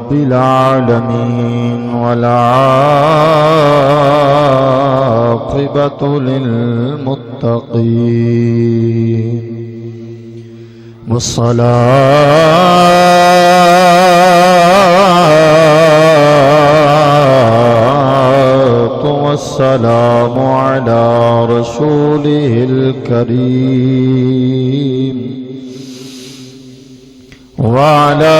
رب العالمين والعاقبة للمتقين والصلاة والسلام على رسوله الكريم وعلى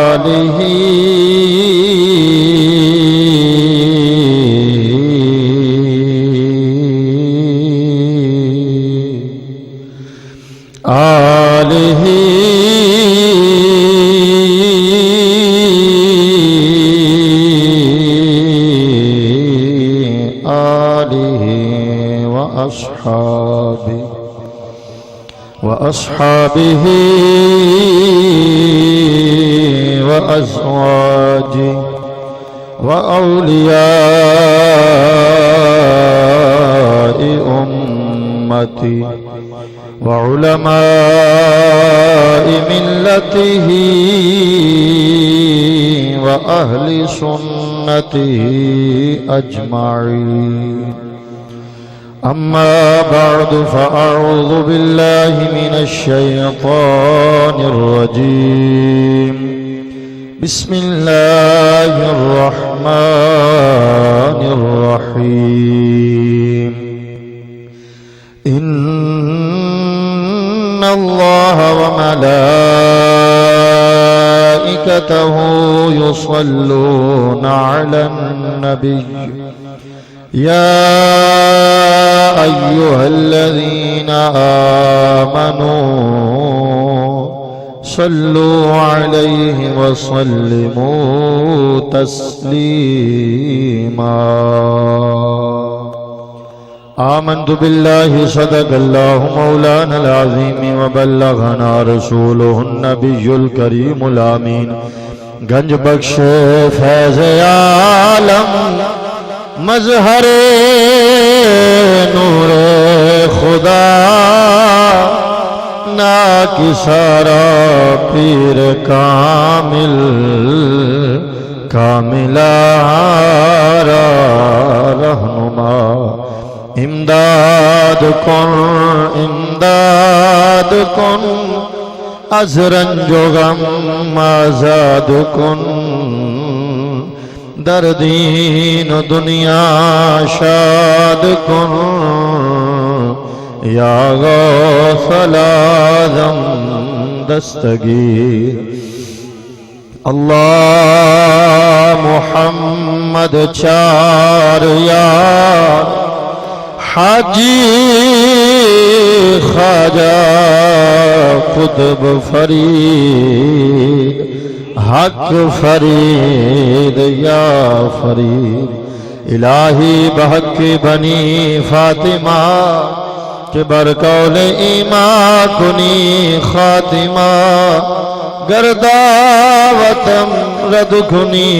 آله وأصحابه وأزواجه وأولياء أمتي وعلماء ملته وأهل سنته أجمعين. أما بعد فأعوذ بالله من الشيطان الرجيم. بسم الله الرحمن الرحيم. إن الله وملائكته يصلون على النبي يا أيها الذين آمنوا صلوا عليه وسلموا تسليما. آمنت بالله صدق الله مولانا العظيم وبلغنا رسوله النبي الكريم الآمين. گنج بخش فیض عالم مظہر نور خدا ناکسارا پیر کامل کاملارا رہنما. امداد کن از رنج و غم آزاد کن. در دین و دنیا شاد کن. یا غوث العظم دستگیر. اللہ محمد چار یار حاجی خواجہ قطب فرید حق فرید یا فرید. الہی بحق بنی فاطمہ کہ برقول ایمان کنی خاتمہ. گرداوتم رد کنی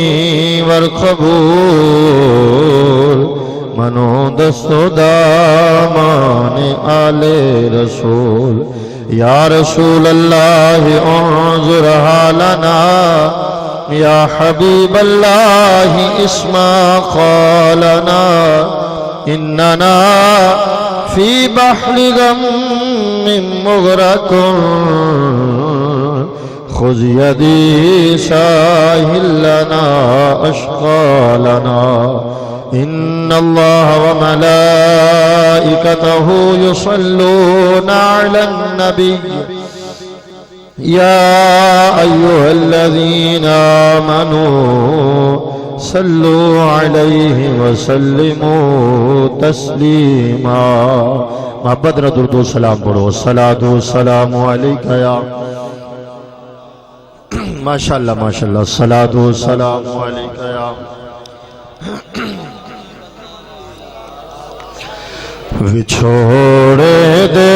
ورقبول منو دست و دامان آل رسول. یا رسول اللہ انظر حالنا یا حبیب اللہ اسمع قالنا. اننا فی بحر غم مغرق خذ یدی ساحل لنا اشقالنا. ان اللہ وملائکتہ یصلون علی النبی یا ایہا الذین آمنوا صلوا علیہ وسلموا تسلیما. محبت نہ درود و سلام پڑھو. الصلاۃ والسلام علیک یا ماشاءاللہ ماشاءاللہ. الصلاۃ والسلام علیک یا وچھوڑ دے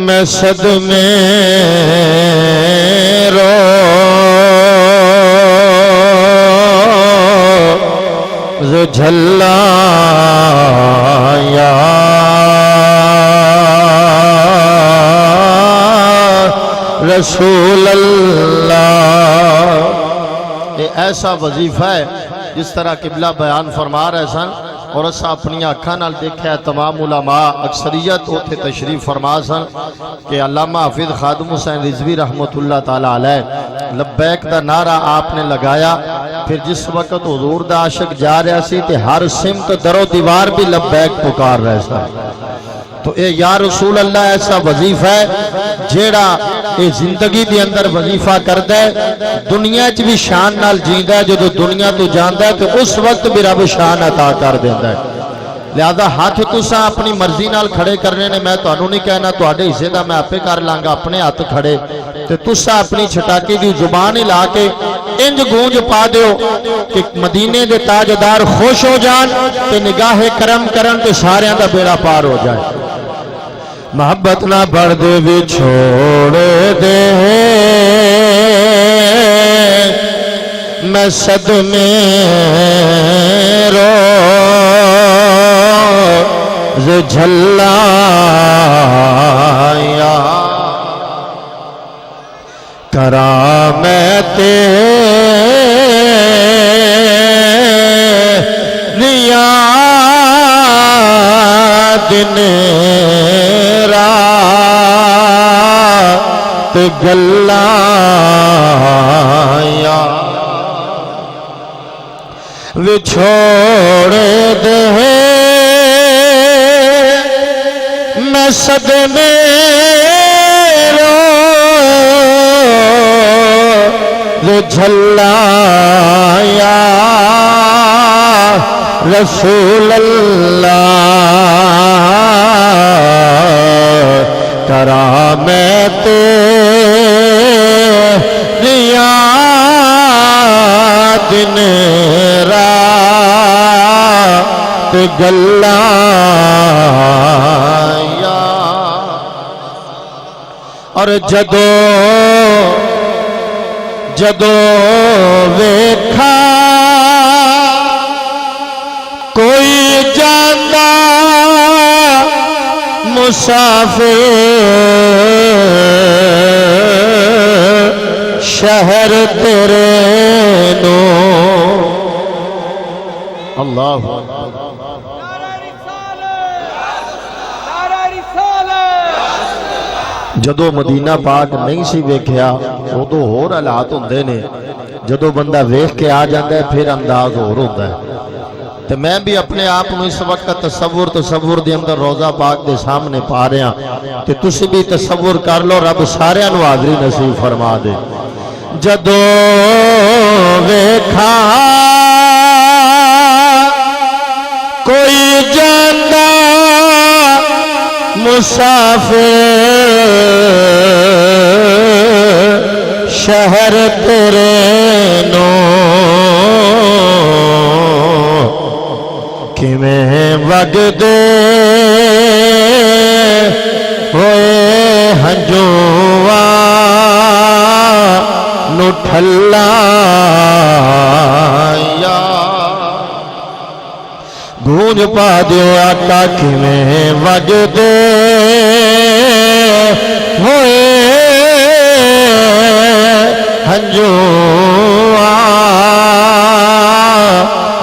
میں صدمے روز جھل اللہ یا رسول اللہ۔ یہ ایسا وظیفہ ہے جس طرح قبلہ بیان فرما رہے سن اور اسا اپنی آنکھاں نال دیکھا ہے تمام علماء اکثریت اوتھے تشریف فرما سن کہ علامہ حافظ خادم حسین رضوی رحمت اللہ تعالی علیہ لبیک دا نعرہ آپ نے لگایا، پھر جس وقت حضور دا عاشق جا رہا سی تے ہر سمت در و دیوار بھی لبیک پکار رہے سن۔ تو اے یا رسول اللہ ایسا وظیفہ ہے جیڑا اے زندگی دی اندر وظیفہ کردہ ہے، دنیا چ بھی شان نال جیندہ ہے، جو دنیا تو جاندہ ہے تو اس وقت بھی رب شان عطا کر دیندہ ہے۔ لہذا ہاتھ تسا اپنی مرضی نال کھڑے کرنے نے، میں تو انہوں نہیں کہنا تو آڑے حصے دا میں آپے کر لانگا، اپنے ہاتھ کھڑے تو تسا اپنی چھٹاکی دی زبان ہی لا کے انج گونج پا دیو کہ مدینے دے تاجدار خوش ہو جان تے نگاہ کرم کرن تے ساریاں دا بیڑا پار ہو جائے۔ محبت نہ بڑھ دے بھی چھوڑ دے میں صدمے روز جھلایا کرامت ریا دن رات گلایا وچھوڑ دے میں صدمے روز جھلایا رسول اللہ کرامت ریا دن رات گلایا اور جدو ویکھا کوئی جاندہ مسافر شہر تیرے نو اللہ جدو مدینہ پاک نہیں سی ویکھیا ادو ہور حالات ہوندے نے، جدو بندہ ویکھ کے آ جاندہ ہے پھر انداز ہور ہوندا ہے۔ تو میں بھی اپنے آپ میں اس وقت تصور دے اندر روضہ پاک دے سامنے پا رہے ہیں کہ تسی بھی تصور کر لو، رب سارے انو حاضری نصیب فرما دے۔ جدو ویکھا کوئی جاندہ مسافر شہر تیرے نو کیویں وگ دے ہوئے ہنجواں نو ٹھلایا گونج پا دیو آقا کیویں وگ دے ہوئے ہنجواں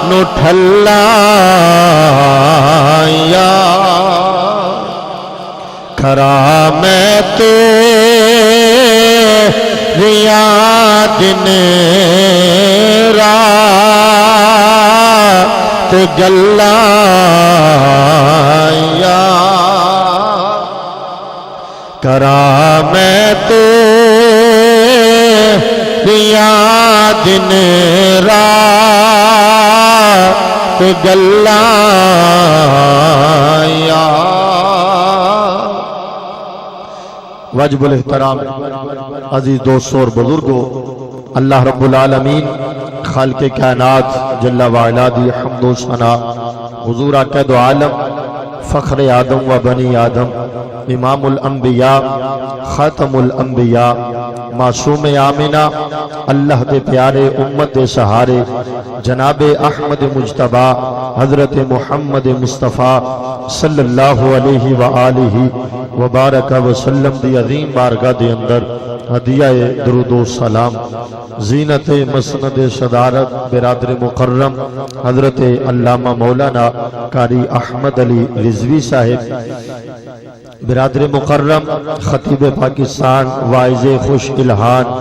نو ٹھلایا کرامت ریا دن رات گلایا کرامت ریا دن رات گلایا۔ واجب الاحترام عزیز دوستوں اور بزرگوں، اللہ رب العالمین خالق کائنات جل وعلا دی حمد و ثنا، حضور آقا دو عالم فخر آدم و بنی آدم، امام الانبیاء، خاتم الانبیاء، معصوم آمنہ، اللہ دے پیارے امت دے سہارے، جناب احمد مجتبی حضرت محمد مصطفیٰ صلی اللہ علیہ وآلہ وبارک وسلم دی عظیم بارگاہ دے اندر ہدیہ درود و سلام زینت مسند صدارت برادر مکرم حضرت علامہ مولانا قاری احمد علی رضوی صاحب، برادر مکرم خطیب پاکستان واعظ خوش الہان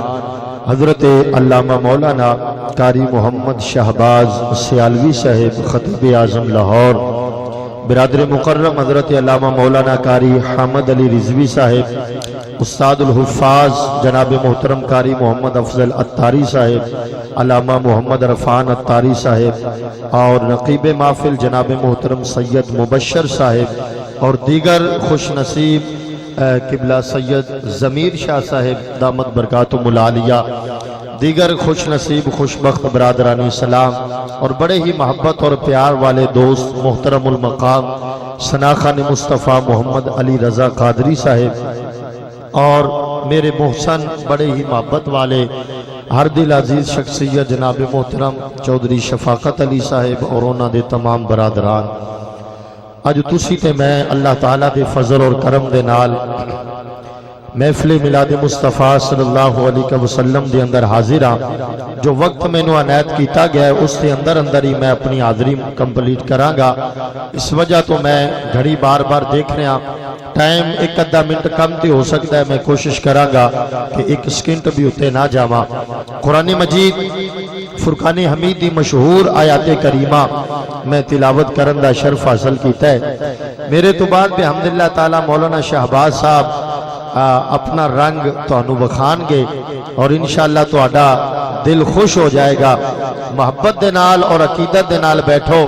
حضرت علامہ مولانا قاری محمد شہباز سیالوی صاحب خطیب اعظم لاہور، برادر مکرم حضرت علامہ مولانا قاری حامد علی رضوی صاحب، استاد الحفاظ جناب محترم قاری محمد افضل اتاری صاحب، علامہ محمد عرفان اتاری صاحب، اور نقیب محفل جناب محترم سید مبشر صاحب، اور دیگر خوش نصیب قبلہ سید ضمیر شاہ صاحب دامت برکاتہم العالیہ، دیگر خوش نصیب خوشبخت برادرانی سلام، اور بڑے ہی محبت اور پیار والے دوست محترم المقام ثناخان مصطفیٰ محمد علی رضا قادری صاحب، اور میرے محسن بڑے ہی محبت والے ہر دل عزیز شخصیت جناب محترم چودھری شفاقت علی صاحب اور انہاں دے تمام برادران، اج تسی تے میں اللہ تعالیٰ دے فضل اور کرم دے نال محفل میلاد مصطفیٰ صلی اللہ علیہ وسلم دے اندر حاضر ہاں۔ جو وقت میں نو عنایت کیتا گیا ہے اس کے اندر ہی میں اپنی حاضری کمپلیٹ کراں گا، اس وجہ تو میں گھڑی بار بار دیکھ رہا، ٹائم ایک ادھا منٹ کم تے ہو سکتا ہے، میں کوشش کراں گا کہ ایک سکنٹ بھی ہوتے نہ جاواں۔ قرآن مجید فرقان حمید دی مشہور آیات کریمہ میں تلاوت کرن دا شرف حاصل کیتا ہے۔ میرے تو بعد بحمداللہ تعالی مولانا شہباز صاحب اپنا رنگ تانوں بخان گے اور انشاءاللہ تہاڈا دل خوش ہو جائے گا۔ محبت دے نال اور عقیدت دے نال بیٹھو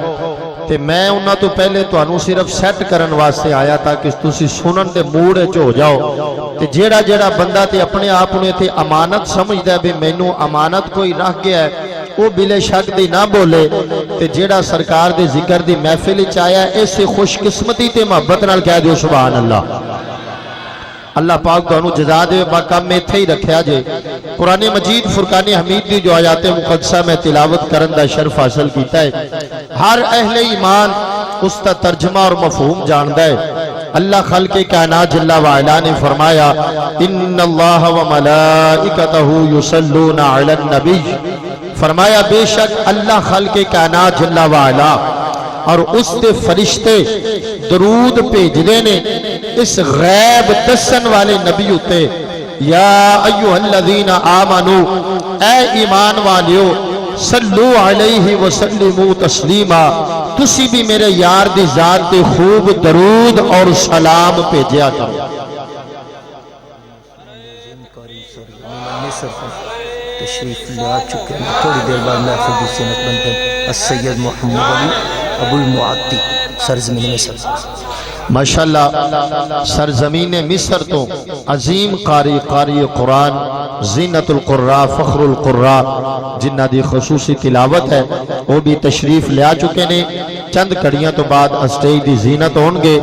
تے میں انہاں تو پہلے تانوں صرف سیٹ کرن واسطے آیا تھا کہ تسی سنن دے موڈ وچ ہو جاؤ، تے جیڑا بندہ تے اپنے آپ نے تے امانت سمجھدا ہے بھی مینوں امانت کوئی رکھ گیا ہے وہ بلے شک دی نہ بولے، تے جیڑا سرکار دے ذکر دی محفل وچ آیا ہے اس سے خوش قسمتی تے محبت نال کہہ دیو سبحان اللہ۔ اللہ پاک تانوں جزا دے، باقا میں تھے ہی رکھیا جے۔ قرآن مجید فرقان حمید دی جو آیات مقدسہ میں تلاوت کرن دا شرف حاصل کیتا ہے، ہر اہل ایمان اس کا ترجمہ اور مفہوم جاندا ہے۔ اللہ خالق کائنات جل وعلا نے فرمایا ان اللہ و ملائکتہ یصلون علی النبی، فرمایا بے شک اللہ خالق کائنات جل وعلا اور اس دے فرشتے درود بھیجدے نے اس غیب دسن والے نبی ہوتے۔ یا ایوہ الذین آمنو، اے ایمان والیو، صلو علیہ وسلموا تسلیما، تسی بھی میرے یار دی ذات دے خوب درود اور سلام بھیجیا کرو۔ تشریف لے آ چکے ہیں، تھوڑی دیر بعد محفل کی سینت بنتے ہیں السید محمد علی ابو المعطی سرزمین مصر۔ ماشاءاللہ سرزمین مصر تو عظیم قاری قرآن زینت القراء فخر القراء جنہ دی خصوصی تلاوت ہے وہ بھی تشریف لے آ چکے نے، چند کڑیاں تو بعد اسٹیج دی زینت ہونگے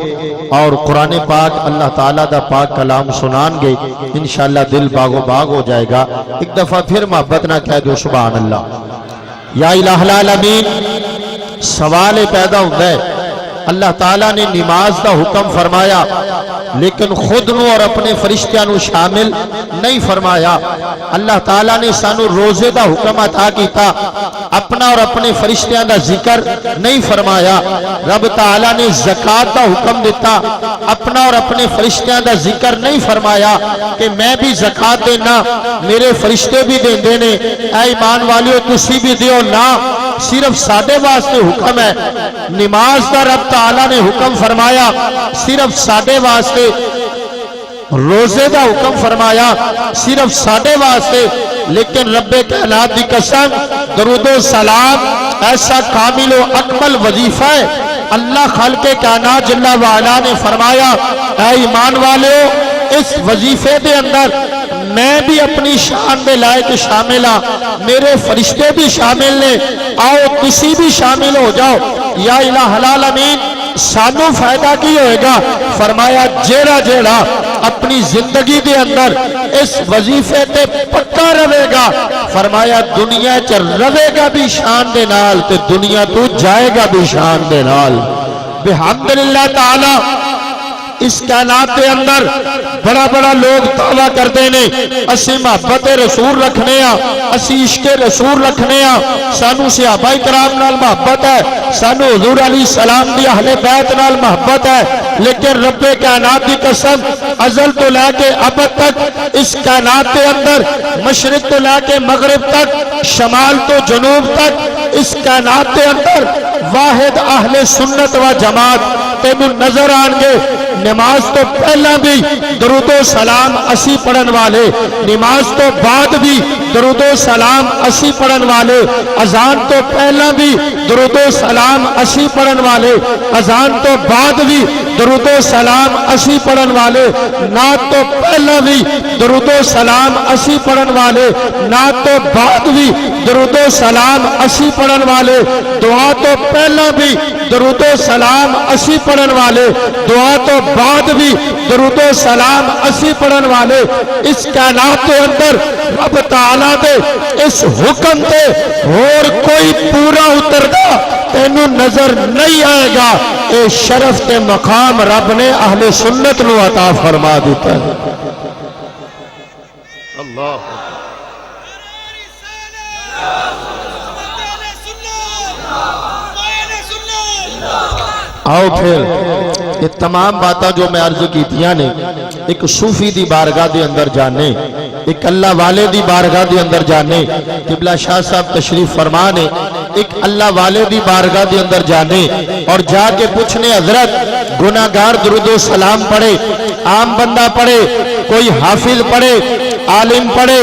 اور قرآن پاک اللہ تعالیٰ دا پاک کلام سنان گے، انشاءاللہ دل باغ و باغ ہو جائے گا۔ ایک دفعہ پھر محبت نہ کہہ دو سبحان اللہ۔ یا الہ العالمین، سوال پیدا ہوتا ہے، اللہ تعالیٰ نے نماز دا حکم فرمایا لیکن خود نو اور اپنے فرشتیاں نو شامل نہیں فرمایا۔ اللہ تعالیٰ نے سانو روزے دا حکم عطا کیتا، اپنا اور اپنے فرشتیاں دا ذکر نہیں فرمایا۔ رب تعالیٰ نے زکوٰۃ دا حکم دیتا، اپنا اور اپنے فرشتیاں دا ذکر نہیں فرمایا کہ میں بھی زکوٰۃ دینا، میرے فرشتے بھی دیندے نے، اے ایمان والیو تسی بھی دیو نا، صرف ساڈے واسطے حکم ہے۔ نماز دا رب تعالیٰ نے حکم فرمایا صرف ساڈے واسطے، روزے دا حکم فرمایا صرف ساڈے واسطے، لیکن رب کائنات دی قسم درود و سلام ایسا کامل و اکمل وظیفہ ہے۔ اللہ خالق کائنات جل وعلا نے فرمایا اے ایمان والے اس وظیفے دے اندر میں بھی اپنی شان دے لائق شامل ہاں، میرے فرشتے بھی شامل نے، آؤ تسی بھی شامل ہو جاؤ۔ یا الہ العالمین، سانو فائدہ کی ہوئے گا؟ فرمایا جیڑا جیڑا اپنی زندگی دے اندر اس وظیفے تے پکا رہے گا، فرمایا دنیا چ رہے گا بھی شان دے نال تے دنیا تو جائے گا بھی شان دے نال۔ بحمدللہ تعالی اس کائنات کے اندر بڑا بڑا لوگ دعویٰ کرتے ہیں اسی محبت رسول رکھنے ہاں، اسی عشق رسول رکھنے ہاں، سانو صحابہ کرام نال محبت ہے، سانو حضور علیہ السلام دی اہل بیت نال محبت ہے، لیکن رب کائنات دی قسم ازل تو لے کے ابد تک اس کائنات کے اندر مشرق تو لے کے مغرب تک، شمال تو جنوب تک، اس کائنات کے اندر واحد اہل سنت و جماعت تینوں نظر آن گے۔ نماز تو پہلا بھی درود و سلام اسی پڑھن والے، نماز تو بعد بھی درود و سلام اسی پڑھن والے، اذان تو پہلا بھی درود و سلام اسی پڑھن والے، اذان تو بعد بھی درود و سلام اسی پڑھن والے، نعت تو پہلا بھی درود و سلام اسی پڑھن والے، نعت تو بعد بھی درود و سلام اسی پڑھن والے، دعا تو پہلا بھی درود و سلام اسی پڑھن والے، دعا تو بعد بھی درود و سلام اسی پڑھن والے۔ اس کائنات کے اندر رب تعالیٰ دے اس حکم تے اور کوئی پورا اتردا تینوں نظر نہیں آئے گا۔ اے شرف تے مقام رب نے اہل سنت نو عطا فرما دیتا ہے۔ اللہ آؤ پھر یہ تمام باتاں جو میں عرض کیتیاں نے ایک صوفی دی بارگاہ دے اندر جانے، ایک اللہ والے دی بارگاہ دے اندر جانے، قبلہ شاہ صاحب تشریف فرمانے، ایک اللہ والے دی بارگاہ دے اندر جانے اور جا کے پوچھنے حضرت گناہگار درود و سلام پڑھے، عام بندہ پڑھے، کوئی حافظ پڑھے، عالم پڑھے،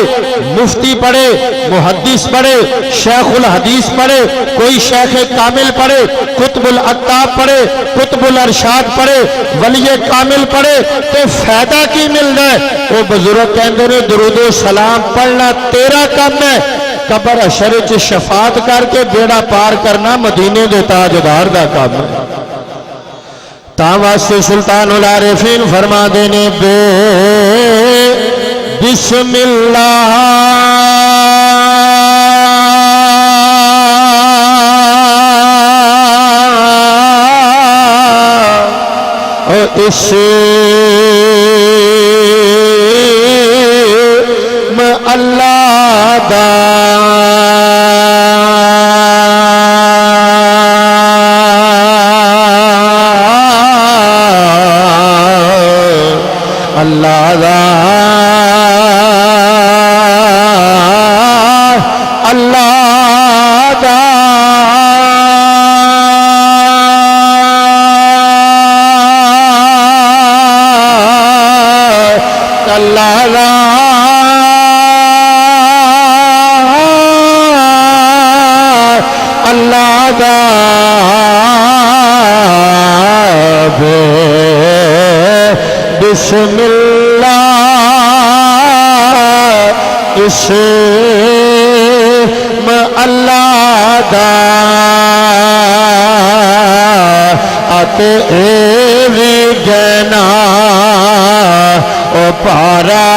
مفتی پڑھے، محدث پڑھے، شیخ الحدیث پڑھے، کوئی شیخ کامل پڑھے، قطب الاقطاب پڑھے، قطب الارشاد پڑھے، ولی کامل پڑھے تو فائدہ کی مل رہا ہے؟ وہ بزرگ کہندے نے درود و سلام پڑھنا تیرا کم ہے، قبر حشر وچ شفاعت کر کے بیڑا پار کرنا مدینے دے تاجدار دا کام ہے۔ تاں واسطے سلطان العارفین فرما دینے بے بسم اللہ اسم اللہ دا اللہ دا اللہ دا اللہ دا اللہ دا بسم اللہ اسم اللہ دا آتے ایوی گنا او پارا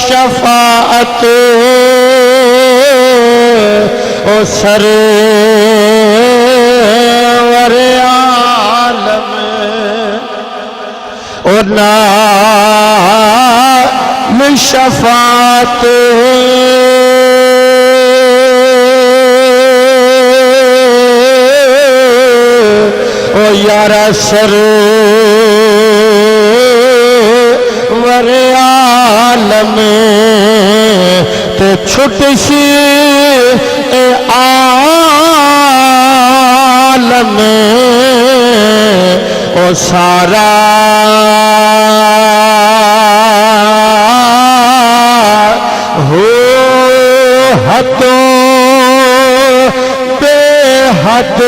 شفاعت او سرور عالم او نال شفاعت او یارا سرور عالم تے چھٹ سی اے عالم او سارا ہو حدوں بے حد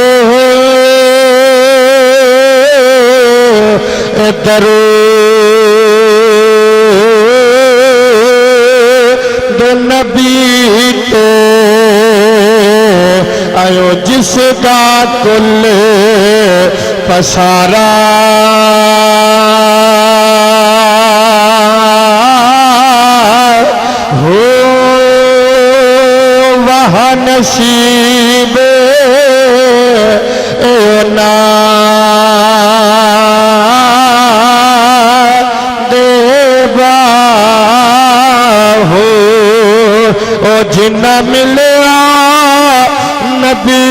درود او جس کا کل پسارا ہو وہ نصیب نا دیبا ہو او جنہ ملیا نبی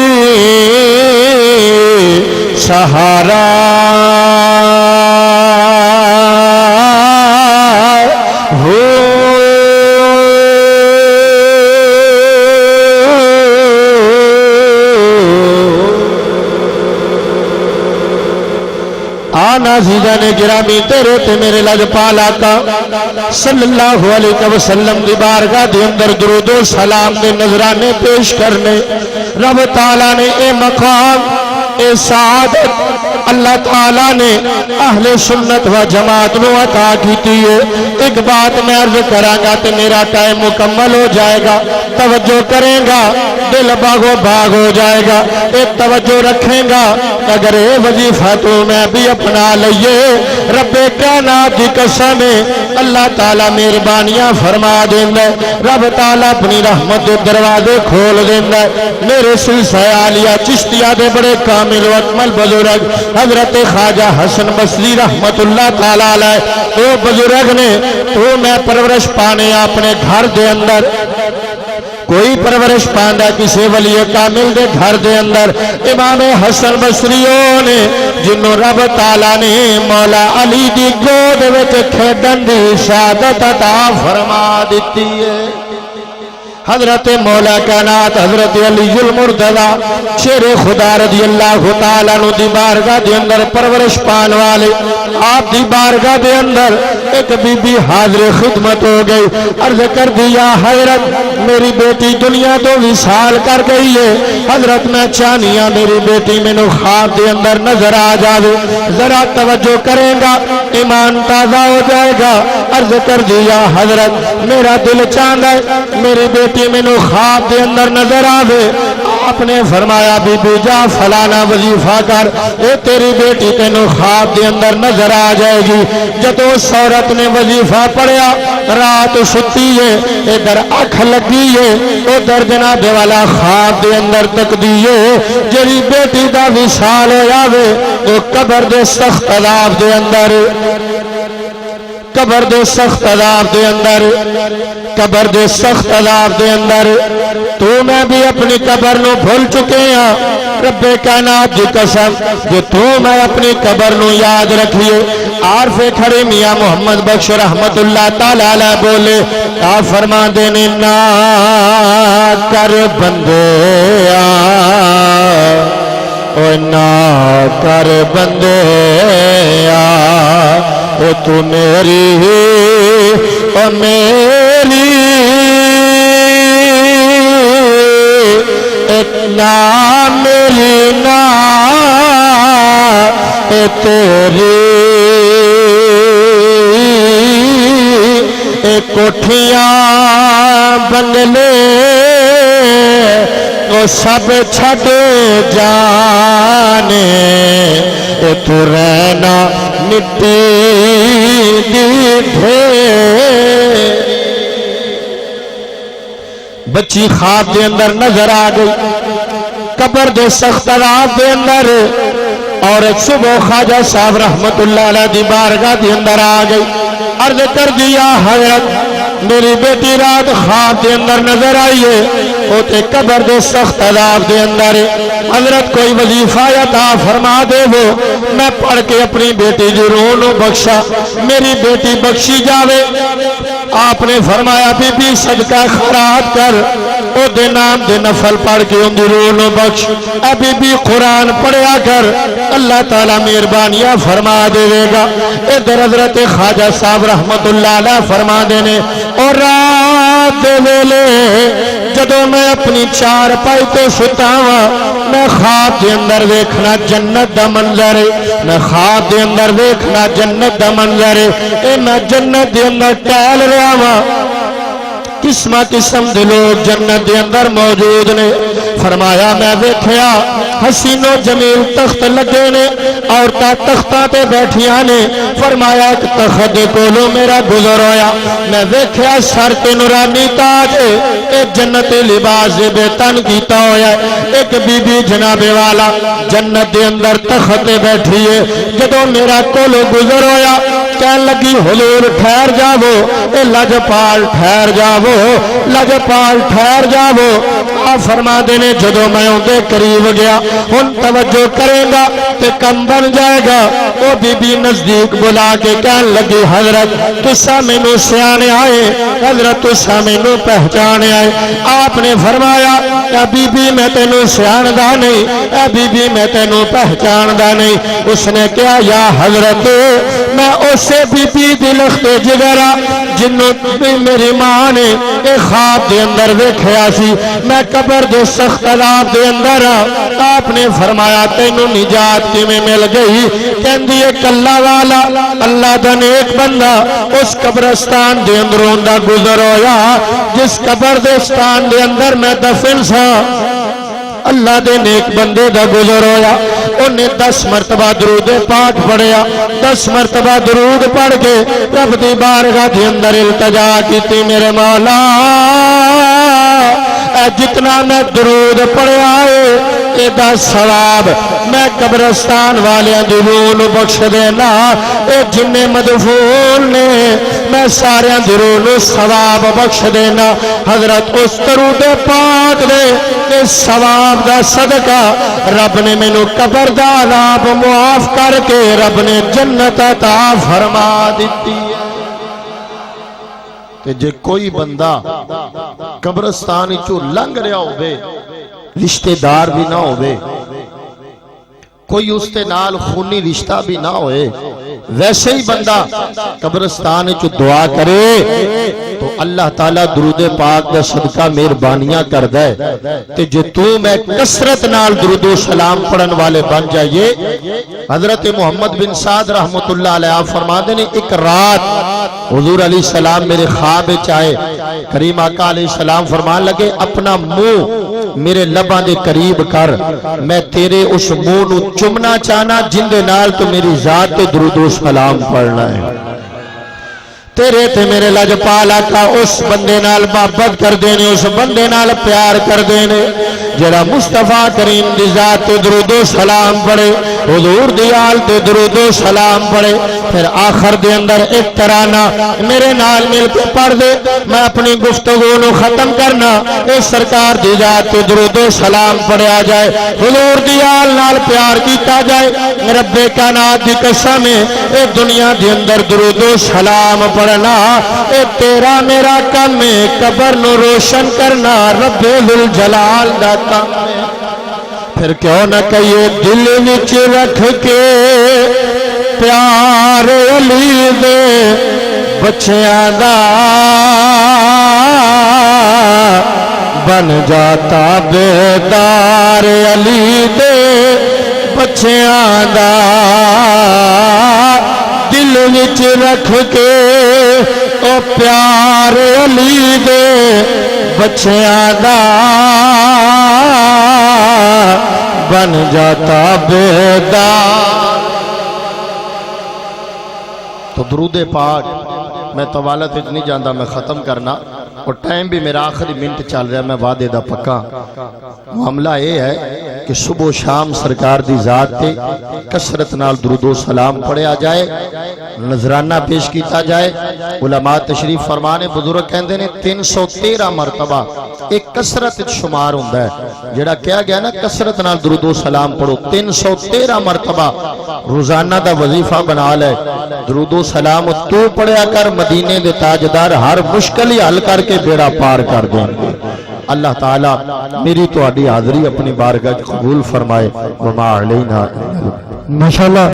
سہارا ہو آنا زیدان گرامی تیرے تے میرے لجپال آقا صلی اللہ علیہ وسلم دی بارگاہ دے اندر درود و سلام دے نظرانے پیش کرنے رب تعالیٰ نے اے مقام اے سعادت اللہ تعالیٰ نے اہل سنت و جماعت نو عطا کیتی ہے۔ ایک بات میں عرض کراں گا تے میرا ٹائم مکمل ہو جائے گا، توجہ کریں گا دل باغو باغ ہو جائے گا، ایک توجہ رکھیں گا اگر اے وظیفہ تو میں بھی اپنا لئیے رب کائنات دی قسم اللہ تعالیٰ مہربانیاں فرما دیندا ہے، رب تعالیٰ اپنی رحمت دے دروازے کھول دیندا ہے۔ میرے سلسلہ عالیہ چشتیہ دے بڑے کامل و اکمل بزرگ حضرت خواجہ حسن بصری رحمت اللہ تعالیٰ علیہ وہ بزرگ نے تو میں پرورش پانے اپنے گھر دے اندر کوئی پرورش پاندہ کسی ولی کامل دے گھر دے اندر امام حسن بصریوں نے جنہوں رب تعالیٰ نے مولا علی دی گود وچ کھیڈن دی شہادت عطا فرما دیتی ہے۔ حضرت مولا کائنات حضرت علی المرتضی شیر خدا رضی اللہ تعالیٰ عنہ دی بارگاہ دے اندر پرورش پان والے آپ دی بارگاہ دے اندر ایک بی بی حاضر خدمت ہو گئی، عرض کر دیا حضرت میری بیٹی دنیا تو وصال کر گئی ہے، حضرت میں چاہنیاں میری بیٹی میں نو خواب دے اندر نظر آ جاوے، ذرا توجہ کریں گا ایمان تازہ ہو جائے گا۔ عرض کر دیا حضرت میرا دل چاہتا ہے میری بیٹی میں نو خواب دے اندر نظر آوے، آپ نے فرمایا بی بی جا فلانا وظیفہ کر اے تیری بیٹی تینو خواب دے اندر نظر آ جائے گی۔ جدو عورت نے وظیفہ پڑھیا رات ستی ہے ادھر اکھ لگی ہے ادھر جناب والا خواب دے اندر تک دیئے جری بیٹی دا وصال ہو جاوے وہ قبر دے سخت عذاب دے اندر قبر دے سخت عذاب دے اندر قبر دے سخت عذاب دے اندر تو میں بھی اپنی قبر نو بھول چکے ہیں رب کائنات دی قسم جو تو میں اپنی قبر نو یاد رکھیے۔ عارف کھڑے میاں محمد بخش رحمت اللہ تعالی علیہ بولے تا فرما دینے نا کر بندے او نا کر بندے او تو میری او میری اتنا میری نا اے تیری اے کوٹھیاں بنگلے وہ سب چھٹ جانے اے تو رہنا مٹی دی ڈھیر۔ بچی خواب دے اندر نظر آ گئی قبر دے سخت عذاب دے اندر اور صبح خواجہ صاحب رحمت اللہ علیہ دی بارگاہ دے اندر آ گئی، عرض کر دیا حضرت میری بیٹی رات خواب دے اندر نظر آئیے ہوتے قبر دے سخت عذاب دے اندر حضرت کوئی وظیفہ عطا فرما دے وہ میں پڑھ کے اپنی بیٹی دی روح نو بخشا میری بیٹی بخشی جاوے۔ آپ نے فرمایا بی بی صدقہ خیرات کر او دے نام دے نفل پڑھ کے ان دی روح نو بخش، اے بی بی قرآن پڑھیا کر اللہ تعالیٰ مہربانیاں فرما دے گا۔ ادھر حضرت خواجہ صاحب رحمت اللہ علیہ فرما دینے اور رات دے ویلے جدو میں اپنی چار پائی تے ستاوا میں خواب دے اندر دیکھنا جنت دا منظر ہے، میں خواب دے اندر دیکھنا جنت دا منظر ہے، اے میں جنت دے اندر ٹہل رہا وا قسم قسم دے لوگ جنت دے اندر موجود نے فرمایا میں ویکھیا حسین و جمیل تخت لگے نے عورتاں تختاں تے بیٹھیاں نے فرمایا ایک تخت دے کولوں میرا گزر ہویا میں ویکھیا سر تے نورانی تاج اے جنت لباس بے تن کیتا ہویا ایک بی بی جناب والا جنت دے اندر تخت تے بیٹھی ہے جدوں میرا کولوں گزر ہویا کہن لگی حضور ٹھہر جاؤ اے لجپال ٹھہر جاؤ لجپال ٹھہر جاؤ آپ فرما دینے جدو میں اندے قریب گیا ان توجہ کرے گا تے کم بن جائے گا وہ بی بی نزدیک بلا کے کہن لگی حضرت تسا مینوں سیانے آئے حضرت تسا مینوں پہچانے آئے آپ نے فرمایا اے بی بی میں تینوں سیاندہ نہیں اے بی بی میں تینوں پہچاندہ نہیں اس نے کہا یا حضرت میں اسے بی بی دلخت جگرہ جنوں میری ماں نے ایک خواب دے اندر دیکھیا سی میں قبر دے سخت عذاب دے اندر آپ نے فرمایا تینوں نجات کی میں مل گئی کہندی ایک اللہ والا اللہ دا نیک بندہ اس قبرستان دے اندروں دا گزر ہویا جس قبرستان دے اندر میں دفن سا اللہ دے نیک بندے دا گزر ہویا انہیں 10 مرتبہ درود پاک پڑھیا 10 مرتبہ درود پڑھ کے رب دی بارگاہ دے اندر التجا کیتی میرے مولا اے جتنا میں درود پڑھیا ہے اے دا ثواب میں قبرستان والے دی روح نو بخش دینا اے جن مدفون نے میں سارے دی روح نو ثواب بخش دینا حضرت اس درود پاک دے اے ثواب دا صدقہ رب نے مینوں قبر دا عذاب معاف کر کے رب نے جنت عطا فرما دیتی ہے کہ جے کوئی بندہ قبرستان چو لنگ رہا ہوئے رشتہ دار بھی نہ ہوئے کوئی اس تے نال خونی رشتہ بھی نہ ہوئے ویسے ہی بندہ قبرستان چو دعا کرے تو اللہ تعالیٰ درود پاک دا صدقہ مہربانیاں کر دے کہ جو تو میں کثرت نال درود و سلام پڑھن والے بن جائیے حضرت محمد بن سعد رحمت اللہ علیہ فرماتے نے ایک رات حضور علیہ السلام میرے خواب چاہے کریم آقا علیہ السلام فرمان لگے اپنا منہ میرے لباں دے قریب کر میں تیرے اس منہ نو چمنا چاہنا جن دے نال تو میری ذات تے درود و سلام پڑھنا ہے تیرے تے میرے لجپال آقا اس بندے نال محبت کر دینے اس بندے نال پیار کر دینے جڑا مصطفیٰ کریم دی ذات تے درود و سلام پڑھے حضور دی آل تے درود و سلام پڑھے پھر آخر دے اندر ایک ترانہ میرے نال مل کے پڑھ دے میں اپنی گفتگو نو ختم کرنا اس سرکار دی ذات تے درود و سلام پڑھیا جائے حضور دی آل نال پیار کیتا جائے رب کائنات دی قسم اے دنیا دی اندر درود و سلام پڑھنا اے تیرا میرا کم ہے قبر نو روشن کرنا رب ذوالجلال دا کم ہے پھر کیوں نہ کہیے دل وچ رکھ کے پیار علی دے بچیاں دا بن جاتا بیدار علی دے بچیاں دا دل وچ رکھ کے او پیار علی دے بچیاں دا بن جاتا بیدار تو درود پاک میں طوالت اج نہیں جاندہ میں ختم کرنا اور ٹائم بھی میرا آخری منٹ چل رہا ہے میں وعدے دا پکا معاملہ یہ ہے کہ صبح و شام سرکار دی ذات تے کثرت نال درود و سلام پڑھیا جائے نذرانہ پیش کیتا جائے علماء تشریف فرمانے بزرگ کہندے نے 313 مرتبہ ایک کثرت شمار ہوندا ہے جڑا کہا گیا نا کثرت نال درود و سلام پڑھو 313 مرتبہ روزانہ دا وظیفہ بنا لے درود و سلام تو پڑھیا کر مدینے دے تاجدار ہر مشکل ہی حل کر کے بیڑا پار کر دیں گے اللہ تعالیٰ میری تو حاضری اپنی بارگاہ قبول فرمائے وما علینا ماشاءاللہ